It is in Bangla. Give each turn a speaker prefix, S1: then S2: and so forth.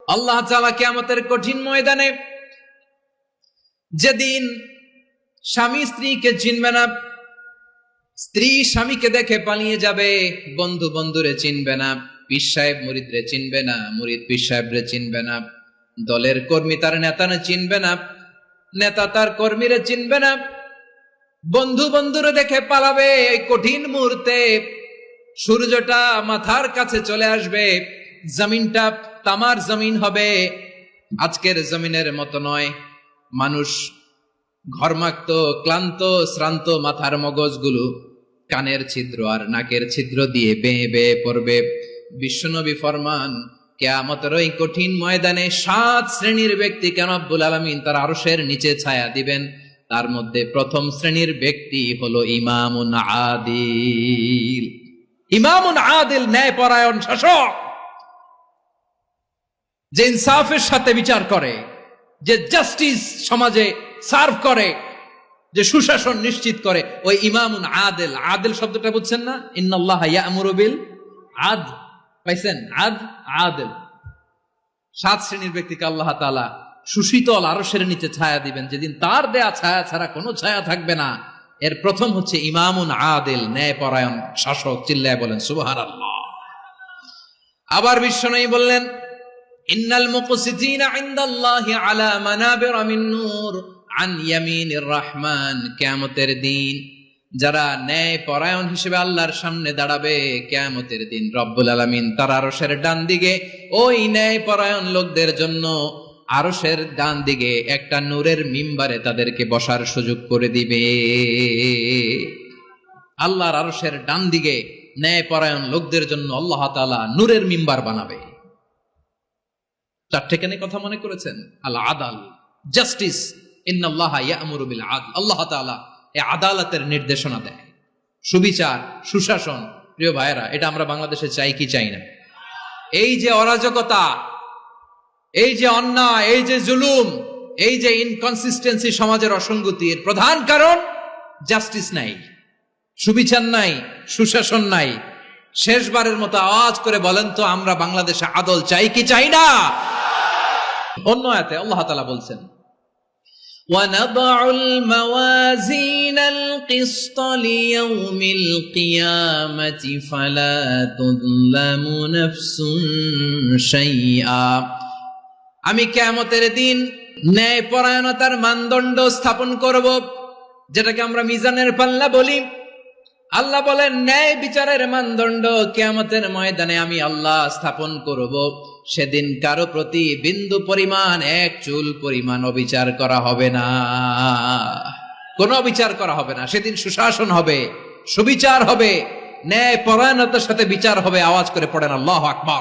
S1: আল্লাহ তাআলা কিয়ামতের কঠিন ময়দানে যেদিন স্বামী স্ত্রীকে চিনবে না, স্ত্রী স্বামীকে দেখে পালিয়ে যাবে, বন্ধু বন্ধুরে চিনবে না, পীর সাহেব মুরিদরে চিনবে না, মুরিদ পীর সাহেবরে চিনবে না, দলের কর্মী তার নেতারে চিনবে না, নেতা তার কর্মীরে চিনবে না, বন্ধু বন্ধুরে দেখে পালাবে। এই কঠিন মুহূর্তে সূর্যটা মাথার কাছে চলে আসবে, জমিনটা তামার জমিন হবে, আজকের জমিনের মতো নয়। মানুষ ঘর্মাক্ত, ক্লান্ত, শ্রান্ত মাথার মগজগুলো কানের ছিদ্র আর নাকের ছিদ্র দিয়ে বেয়ে বেয়ে পড়বে। বিশ্বনবী ফরমান, কিয়ামতের ওই কঠিন ময়দানে 7 শ্রেণীর ব্যক্তিকে রব্বুল আলামিন তার আরশের নিচে ছায়া দিবেন। তার মধ্যে প্রথম শ্রেণীর ব্যক্তি হলো ইমামুন আদিল। ইমামুন আদিল, ন্যায়পরায়ণ শাসক, যে ইনসাফের সাথে বিচার করে, যে জাস্টিস সমাজে সার্ভ করে, যে সুশাসন নিশ্চিত করে, ওই ইমামুন আদিল। আদিল শব্দটা বুঝছেন না? ইন্নাল্লাহা ইয়া'মুরু বিল আদল, পাইছেন? আদিল। 7 শ্রেণীর ব্যক্তিকে আল্লাহ তাআলা সুশীতল আরশের নিচে ছায়া দিবেন, যেদিন তার দেয়া ছায়া ছাড়া কোনো ছায়া থাকবে না। এর প্রথম হচ্ছে ইমামুন আদিল, ন্যায়পরায়ণ শাসক। চিল্লায় বলেন সুবহানাল্লাহ। আবার বিশ্বনবী বললেন, ইন্নাল মুকসিতিনা ইনদাল্লাহি আলা মানাবিরা মিন নূর আন ইয়ামিনির রহমান। কিয়ামতের দিন যারা ন্যায়পরায়ণ হিসেবে আল্লাহর সামনে দাঁড়াবে, কিয়ামতের দিন রব্বুল আলামিন তার আরশের ডান দিকে ওই ন্যায়পরায়ণ লোকদের জন্য আরশের ডান দিকে একটা নূরের মিম্বারে তাদেরকে বসার সুযোগ করে দিবে। আল্লাহর আরশের ডান দিকে ন্যায়পরায়ণ লোকদের জন্য আল্লাহ তাআলা নূরের মিম্বার বানাবে। 4টে কেন কথা মনে করেছেন? আল আদাল, জাস্টিস। ইন্নাল্লাহা ইয়া'মুরু বিল আদল। আল্লাহ তাআলা এই আদালতের নির্দেশনা দেয়, সুবিচার, সুশাসন। প্রিয় ভাইয়েরা, এটা আমরা বাংলাদেশে চাই কি চাই না? এই যে অরাজকতা, এই যে অন্যায়, এই যে জুলুম, এই যে ইনকনসিস্টেন্সি সমাজের অসঙ্গতির প্রধান কারণ জাস্টিস নাই, সুবিচার নাই, সুশাসন নাই। শেষবারের মতো আওয়াজ করে বলেন তো, আমরা বাংলাদেশে আদল চাই কি চাই না? অন্য আয়াতে আল্লাহ তাআলা বলছেন, وَنَضَعُ الْمَوَازِينَ الْقِسْطَ لِيَوْمِ الْقِيَامَةِ فَلَا تُظْلَمُ نَفْسٌ شَيْئًا। আমি কিয়ামতের দিন ন্যায়পরায়ণতার মানদণ্ড স্থাপন করব, যেটাকে আমরা মিজানের পাল্লা বলি। আল্লাহ বলেন, ন্যায় বিচারের মানদণ্ড কিয়ামতের ময়দানে আমি আল্লাহ স্থাপন করব। সেদিন কারো প্রতি বিন্দু পরিমাণ, এক চুল পরিমাণ অবিচার করা হবে না, কোনো অবিচার করা হবে না। সেদিন সুশাসন হবে, সুবিচার হবে, ন্যায় পরায়ণতার সাথে বিচার হবে। আওয়াজ করে পড়েন আল্লাহু আকবার।